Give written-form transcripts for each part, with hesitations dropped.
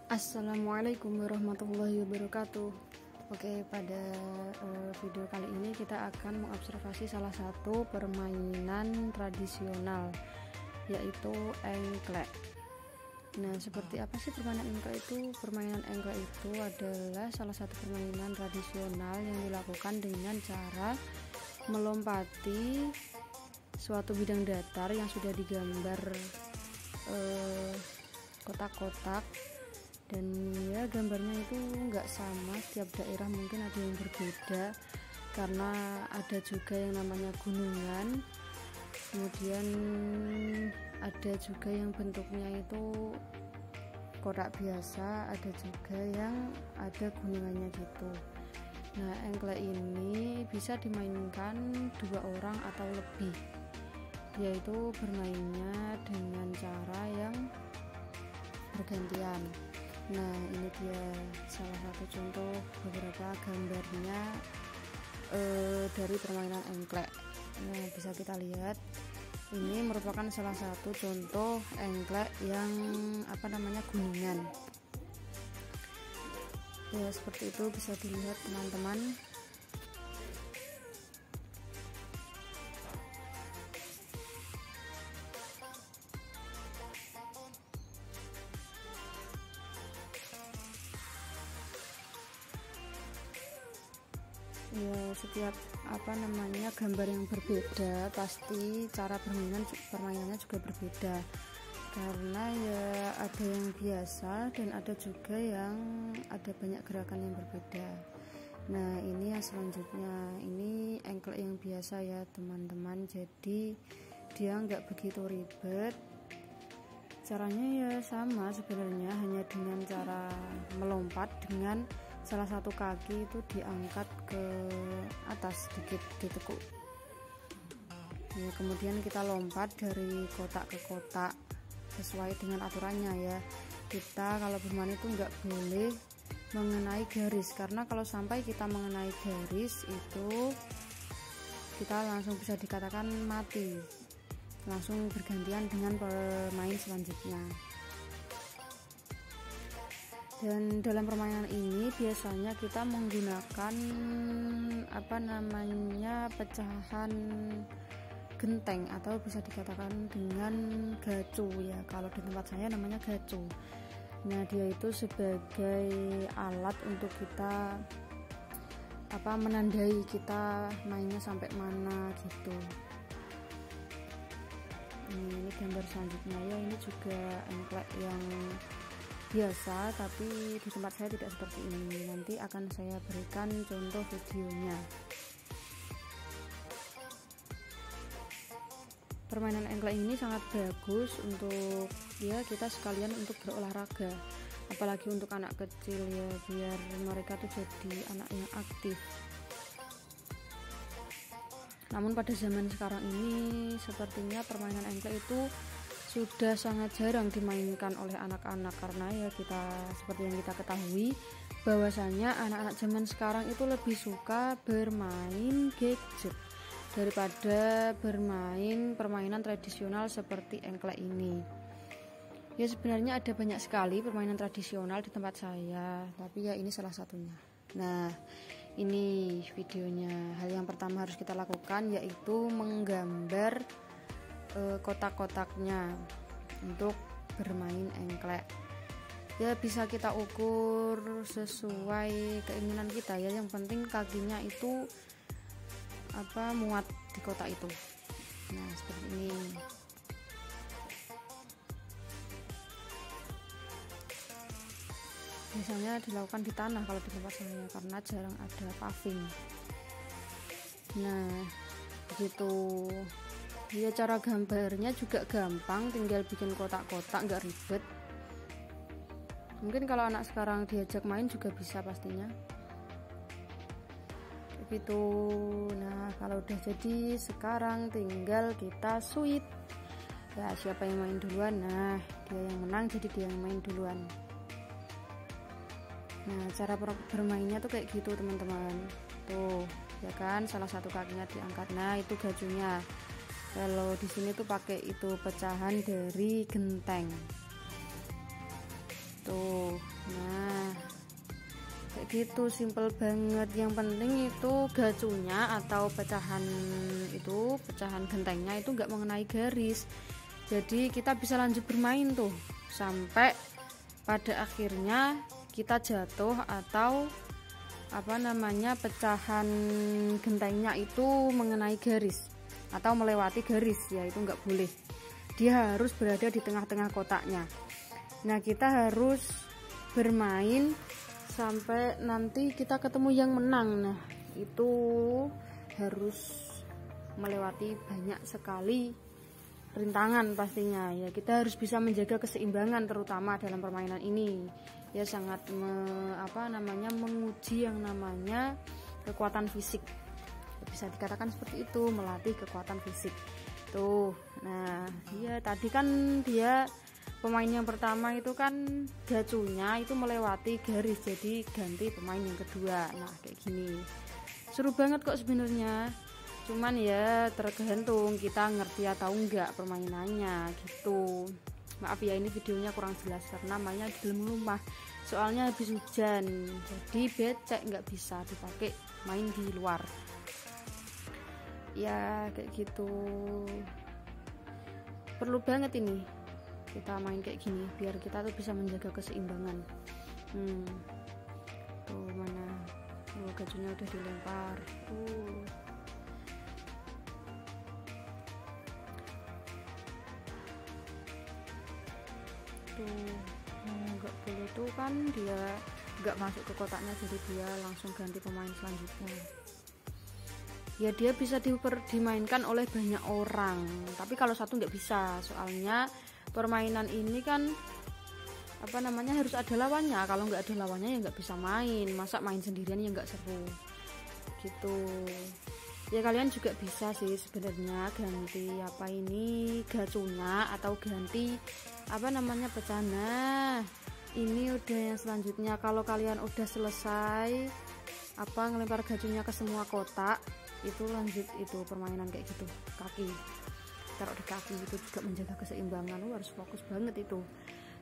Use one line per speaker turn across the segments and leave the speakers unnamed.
Assalamualaikum warahmatullahi wabarakatuh. Oke, pada video kali ini kita akan mengobservasi salah satu permainan tradisional, yaitu engklek. Nah, seperti apa sih permainan engklek itu? Permainan engklek itu adalah salah satu permainan tradisional yang dilakukan dengan cara melompati suatu bidang datar yang sudah digambar kotak-kotak, dan ya gambarnya itu nggak sama, setiap daerah mungkin ada yang berbeda karena ada juga yang namanya gunungan, kemudian ada juga yang bentuknya itu kotak biasa, ada juga yang ada gunungannya gitu. Nah, engklek ini bisa dimainkan 2 orang atau lebih, yaitu bermainnya dengan cara yang bergantian. Nah, ini dia salah satu contoh beberapa gambarnya dari permainan engklek. Nah, bisa kita lihat ini merupakan salah satu contoh engklek yang gunungan. Ya, seperti itu bisa dilihat teman-teman. Ya, setiap gambar yang berbeda pasti cara permainannya juga berbeda, karena ya ada yang biasa dan ada juga yang ada banyak gerakan yang berbeda. Nah, ini yang selanjutnya, ini engklek yang biasa ya teman-teman, jadi dia nggak begitu ribet. Caranya ya sama sebenarnya, hanya dengan cara melompat dengan salah satu kaki itu diangkat ke atas sedikit, ditekuk ya, kemudian kita lompat dari kotak ke kotak sesuai dengan aturannya ya. Kita kalau bermain itu nggak boleh mengenai garis, karena kalau sampai kita mengenai garis itu kita langsung bisa dikatakan mati, langsung bergantian dengan pemain selanjutnya. Dan dalam permainan ini biasanya kita menggunakan pecahan genteng, atau bisa dikatakan dengan gacu ya, kalau di tempat saya namanya gacu. Nah, dia itu sebagai alat untuk kita menandai kita mainnya sampai mana gitu. Ini gambar selanjutnya ya, ini juga engklek yang biasa, tapi di tempat saya tidak seperti ini. Nanti akan saya berikan contoh videonya. Permainan engklek ini sangat bagus untuk ya kita sekalian untuk berolahraga, apalagi untuk anak kecil ya, biar mereka tuh jadi anak yang aktif. Namun pada zaman sekarang ini sepertinya permainan engklek itu sudah sangat jarang dimainkan oleh anak-anak, karena ya seperti yang kita ketahui bahwasanya anak-anak zaman sekarang itu lebih suka bermain gadget daripada bermain permainan tradisional seperti engklek ini. Ya, sebenarnya ada banyak sekali permainan tradisional di tempat saya, tapi ya ini salah satunya. Nah, ini videonya. Hal yang pertama harus kita lakukan yaitu menggambar kotak-kotaknya untuk bermain engklek. Ya, bisa kita ukur sesuai keinginan kita ya, yang penting kakinya itu muat di kotak itu. Nah, seperti ini. Biasanya dilakukan di tanah kalau di tempat saya, karena jarang ada paving. Nah, begitu. Ya, cara gambarnya juga gampang, tinggal bikin kotak-kotak, nggak ribet. Mungkin kalau anak sekarang diajak main juga bisa pastinya. Begitu. Nah, kalau udah jadi, sekarang tinggal kita sweet. Ya, siapa yang main duluan? Nah, dia yang menang, jadi dia yang main duluan. Nah, cara bermainnya tuh kayak gitu teman-teman. Tuh, ya kan, salah satu kakinya diangkat. Nah, itu gajunya. Kalau di sini tuh pakai itu pecahan dari genteng. Tuh, gitu, simple banget. Yang penting itu gacunya atau pecahan gentengnya itu nggak mengenai garis. Jadi kita bisa lanjut bermain tuh sampai pada akhirnya kita jatuh atau pecahan gentengnya itu mengenai garis atau melewati garis, ya itu nggak boleh. Dia harus berada di tengah-tengah kotaknya. Nah, kita harus bermain sampai nanti kita ketemu yang menang. Nah, itu harus melewati banyak sekali rintangan pastinya. Ya, kita harus bisa menjaga keseimbangan terutama dalam permainan ini. Ya, sangat menguji yang namanya kekuatan fisik. Bisa dikatakan seperti itu, melatih kekuatan fisik. Tuh. Nah, ya tadi kan dia pemain yang pertama itu kan gacunya itu melewati garis, jadi ganti pemain yang kedua. Nah, kayak gini seru banget kok sebenarnya, cuman ya tergantung kita ngerti atau enggak permainannya gitu. Maaf ya, ini videonya kurang jelas karena mainnya di dalam rumah, soalnya habis hujan jadi becek, nggak bisa dipakai main di luar ya, kayak gitu. Perlu banget ini kita main kayak gini biar kita tuh bisa menjaga keseimbangan. Tuh mana, gajunya udah dilempar tuh. Nggak boleh tuh kan, dia nggak masuk ke kotaknya, jadi dia langsung ganti pemain selanjutnya. Ya dia bisa dimainkan oleh banyak orang, tapi kalau satu nggak bisa, soalnya permainan ini kan harus ada lawannya. Kalau nggak ada lawannya ya nggak bisa main. Masa main sendirian ya nggak seru gitu. Ya kalian juga bisa sih sebenarnya ganti gacunya atau ganti pecahnya. Ini udah yang selanjutnya. Kalau kalian udah selesai ngelempar gacunya ke semua kotak, itu lanjut itu permainan kayak gitu, kaki taruh di kaki, itu juga menjaga keseimbangan. Harus fokus banget itu.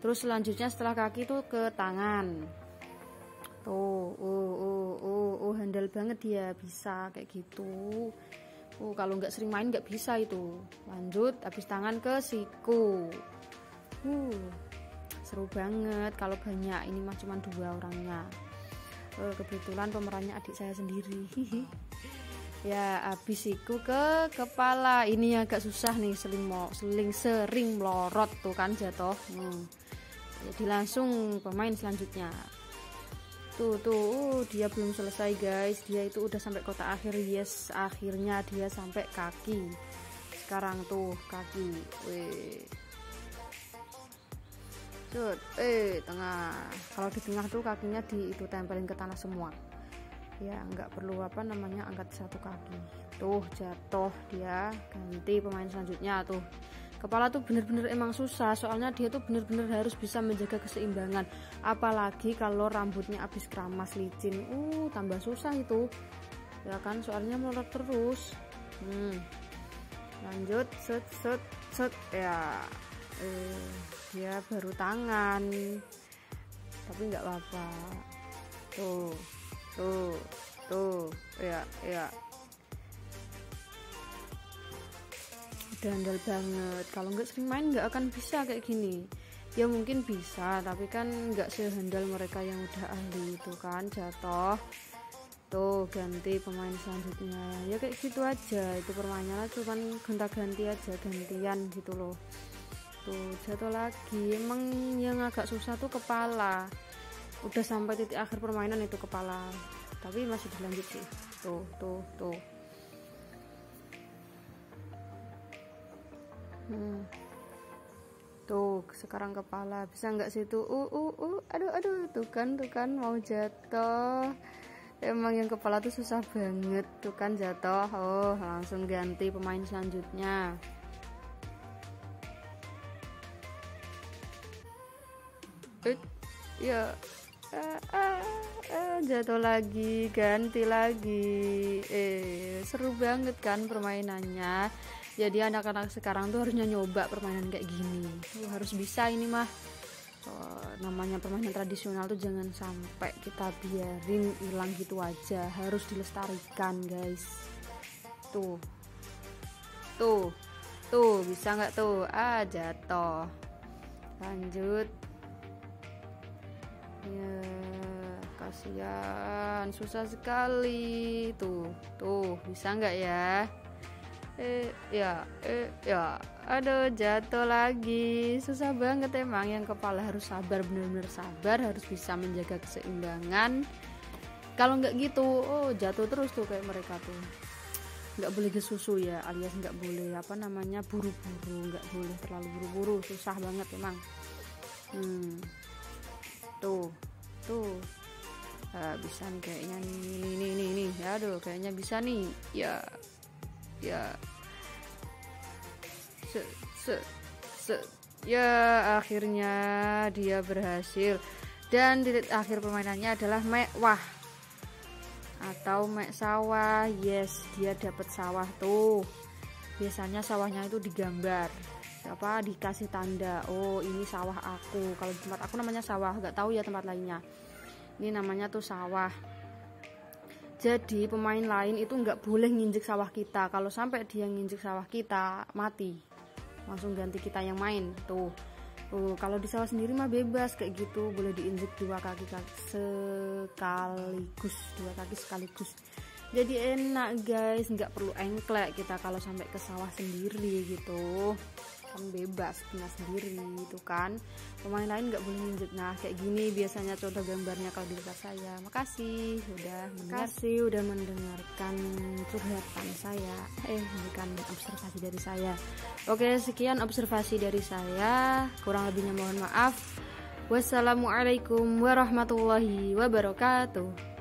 Terus selanjutnya setelah kaki itu ke tangan. Tuh, handal banget dia, bisa kayak gitu. Kalau nggak sering main nggak bisa itu. Lanjut habis tangan ke siku. Seru banget kalau banyak. Ini mah cuma 2 orangnya. Kebetulan pemerannya adik saya sendiri. Ya, habis siku ke kepala. Ini agak susah nih, sering melorot tuh kan, jatuh. Jadi langsung pemain selanjutnya. Tuh, dia belum selesai guys. Dia itu udah sampai kotak akhir. Yes, akhirnya dia sampai kaki. Sekarang tuh kaki. Tengah. Kalau di tengah tuh kakinya itu tempelin ke tanah semua. Ya nggak perlu angkat satu kaki. Tuh jatuh dia, ganti pemain selanjutnya. Tuh kepala tuh bener-bener emang susah, soalnya dia tuh bener-bener harus bisa menjaga keseimbangan, apalagi kalau rambutnya habis keramas licin, tambah susah itu ya kan, soalnya melorot terus. Lanjut set ya, dia baru tangan tapi nggak apa-apa. Tuh ya udah handal banget. Kalau nggak sering main nggak akan bisa kayak gini. Ya mungkin bisa, tapi kan nggak sehandal mereka yang udah ahli itu kan. Jatuh, tuh ganti pemain selanjutnya. Ya kayak gitu aja, itu permainannya cuman gonta-ganti aja, gantian gitu loh. Tuh jatuh lagi. Emang yang agak susah tuh kepala. Udah sampai titik akhir permainan itu kepala, tapi masih dilanjut sih. Tuh tuh sekarang kepala, bisa nggak sih tuh? Aduh tuh kan mau jatuh. Emang yang kepala tuh susah banget tuh kan, jatuh. Langsung ganti pemain selanjutnya. Ya jatuh lagi, ganti lagi. Seru banget kan permainannya. Jadi anak-anak sekarang tuh harusnya nyoba permainan kayak gini. Harus bisa ini mah. Namanya permainan tradisional tuh jangan sampai kita biarin hilang gitu aja, harus dilestarikan guys. Tuh bisa nggak tuh? Jatuh. Lanjut ya, kasihan, susah sekali. Tuh bisa nggak ya? Ya aduh, jatuh lagi. Susah banget emang, yang kepala harus sabar, bener-bener sabar, harus bisa menjaga keseimbangan. Kalau nggak gitu, jatuh terus tuh kayak mereka tuh. Nggak boleh gesusu ya, alias nggak boleh buru-buru, nggak boleh terlalu buru-buru, susah banget emang. Tuh bisa nih kayaknya nih. Aduh, kayaknya bisa nih ya. Ya akhirnya dia berhasil, dan titik akhir permainannya adalah mewah atau mek sawah. Yes, dia dapat sawah tuh. Biasanya sawahnya itu digambar, dikasih tanda, ini sawah aku. Kalau di tempat aku namanya sawah, nggak tahu ya tempat lainnya. Ini namanya tuh sawah. Jadi pemain lain itu nggak boleh nginjek sawah kita. Kalau sampai dia nginjek sawah kita, mati, langsung ganti kita yang main. Tuh kalau di sawah sendiri mah bebas kayak gitu, boleh diinjek dua kaki sekaligus. Jadi enak guys, nggak perlu engklek kita kalau sampai ke sawah sendiri gitu, kan bebas tinggal sendiri itu kan. Pemain lain nggak boleh nginjek. Nah kayak gini biasanya contoh gambarnya kalau di dekat saya. Makasih udah mendengarkan curhatan saya, bukan observasi dari saya. Oke, sekian observasi dari saya, kurang lebihnya mohon maaf. Wassalamualaikum warahmatullahi wabarakatuh.